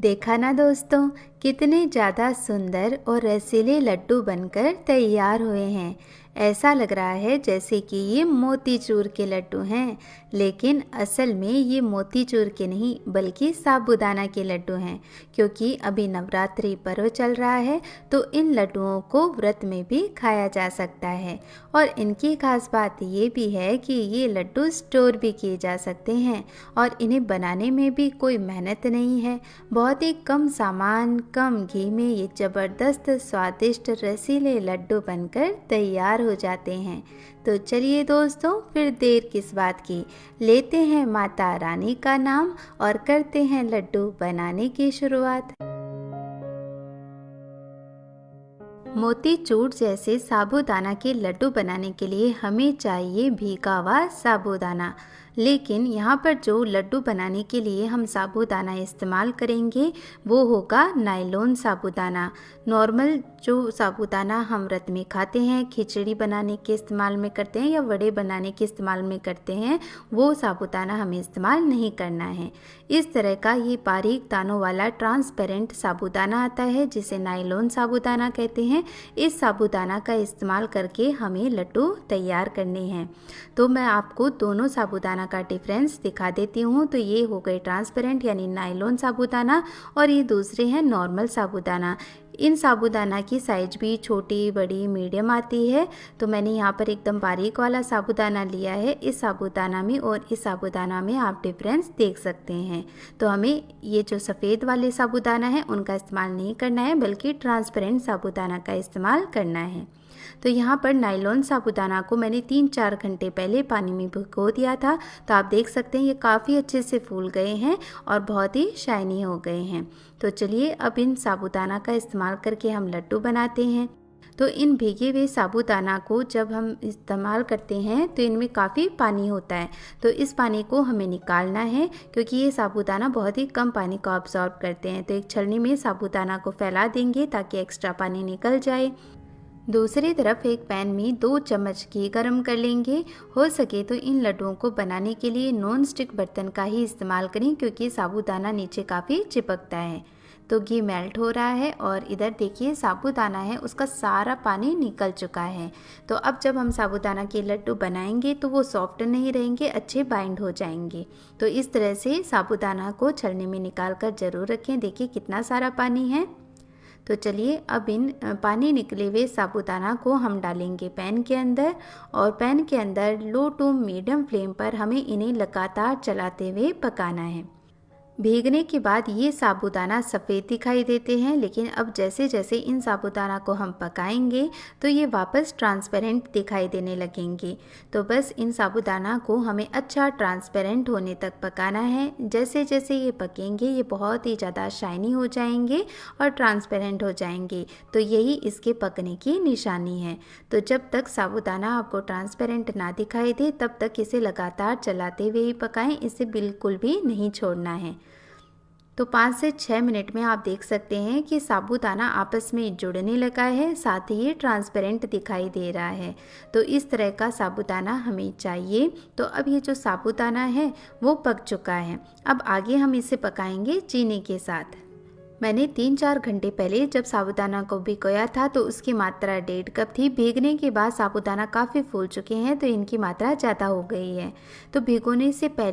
देखा ना दोस्तों, कितने ज़्यादा सुंदर और रसीले लड्डू बनकर तैयार हुए हैं। ऐसा लग रहा है जैसे कि ये मोतीचूर के लड्डू हैं, लेकिन असल में ये मोतीचूर के नहीं बल्कि साबूदाना के लड्डू हैं। क्योंकि अभी नवरात्रि पर्व चल रहा है तो इन लड्डुओं को व्रत में भी खाया जा सकता है। और इनकी खास बात ये भी है कि ये लड्डू स्टोर भी किए जा सकते हैं और इन्हें बनाने में भी कोई मेहनत नहीं है। बहुत ही कम सामान, कम घी में ये ज़बरदस्त स्वादिष्ट रसीले लड्डू बनकर तैयार हो जाते हैं। तो चलिए दोस्तों, फिर देर किस बात की, लेते हैं माता रानी का नाम और करते हैं लड्डू बनाने की शुरुआत। मोतीचूर जैसे साबूदाना के लड्डू बनाने के लिए हमें चाहिए भीगा हुआ साबूदाना। लेकिन यहाँ पर जो लड्डू बनाने के लिए हम साबूदाना इस्तेमाल करेंगे वो होगा नायलॉन साबूदाना। नॉर्मल जो साबूदाना हम व्रत में खाते हैं, खिचड़ी बनाने के इस्तेमाल में करते हैं या वड़े बनाने के इस्तेमाल में करते हैं, वो साबूदाना हमें इस्तेमाल नहीं करना है। इस तरह का ये बारीक दानों वाला ट्रांसपेरेंट साबूदाना आता है जिसे नायलॉन साबूदाना कहते हैं। इस साबूदाना का इस्तेमाल करके हमें लड्डू तैयार करने हैं। तो मैं आपको दोनों साबूदाना का डिफरेंस दिखा देती हूँ। तो ये हो गए ट्रांसपेरेंट यानी नायलॉन साबूदाना और ये दूसरे हैं नॉर्मल साबूदाना। इन साबूदाना की साइज भी छोटी, बड़ी, मीडियम आती है। तो मैंने यहाँ पर एकदम बारीक वाला साबूदाना लिया है। इस साबूदाना में और इस साबूदाना में आप डिफरेंस देख सकते हैं। तो हमें ये जो सफ़ेद वाले साबूदाना है उनका इस्तेमाल नहीं करना है, बल्कि ट्रांसपेरेंट साबूदाना का इस्तेमाल करना है। तो यहाँ पर नायलॉन साबूदाना को मैंने 3-4 घंटे पहले पानी में भिगो दिया था। तो आप देख सकते हैं ये काफ़ी अच्छे से फूल गए हैं और बहुत ही शाइनी हो गए हैं। तो चलिए अब इन साबूदाना का इस्तेमाल करके हम लड्डू बनाते हैं। तो इन भीगे हुए साबूदाना को जब हम इस्तेमाल करते हैं तो इनमें काफ़ी पानी होता है। तो इस पानी को हमें निकालना है क्योंकि ये साबूदाना बहुत ही कम पानी को अब्सॉर्ब करते हैं। तो एक छलनी में साबूदाना को फैला देंगे ताकि एक्स्ट्रा पानी निकल जाए। दूसरी तरफ एक पैन में 2 चम्मच घी गरम कर लेंगे। हो सके तो इन लड्डुओं को बनाने के लिए नॉन स्टिक बर्तन का ही इस्तेमाल करें क्योंकि साबूदाना नीचे काफ़ी चिपकता है। तो घी मेल्ट हो रहा है और इधर देखिए साबूदाना है उसका सारा पानी निकल चुका है। तो अब जब हम साबूदाना के लड्डू बनाएंगे तो वो सॉफ्ट नहीं रहेंगे, अच्छे बाइंड हो जाएंगे। तो इस तरह से साबूदाना को छलनी में निकाल कर ज़रूर रखें। देखिए कितना सारा पानी है। तो चलिए अब इन पानी निकले हुए साबूदाना को हम डालेंगे पैन के अंदर और पैन के अंदर लो टू मीडियम फ्लेम पर हमें इन्हें लगातार चलाते हुए पकाना है। भीगने के बाद ये साबूदाना सफ़ेद दिखाई देते हैं, लेकिन अब जैसे जैसे इन साबूदाना को हम पकाएंगे तो ये वापस ट्रांसपेरेंट दिखाई देने लगेंगे। तो बस इन साबूदाना को हमें अच्छा ट्रांसपेरेंट होने तक पकाना है। जैसे जैसे ये पकेंगे ये बहुत ही ज़्यादा शाइनी हो जाएंगे और ट्रांसपेरेंट हो जाएंगे। तो यही इसके पकने की निशानी है। तो जब तक साबूदाना आपको ट्रांसपेरेंट ना दिखाई दे तब तक इसे लगातार चलाते हुए ही पकाएं, इसे बिल्कुल भी नहीं छोड़ना है। तो 5 से 6 मिनट में आप देख सकते हैं कि साबूदाना आपस में जुड़ने लगा है, साथ ही ये ट्रांसपेरेंट दिखाई दे रहा है। तो इस तरह का साबूदाना हमें चाहिए। तो अब ये जो साबूदाना है वो पक चुका है। अब आगे हम इसे पकाएंगे चीनी के साथ। मैंने 3-4 घंटे पहले जब साबूदाना को भिगोया था तो उसकी मात्रा 1.5 कप थी। भीगने के बाद साबूदाना काफ़ी फूल चुके हैं तो इनकी मात्रा ज़्यादा हो गई है। तो भिगोने से पहले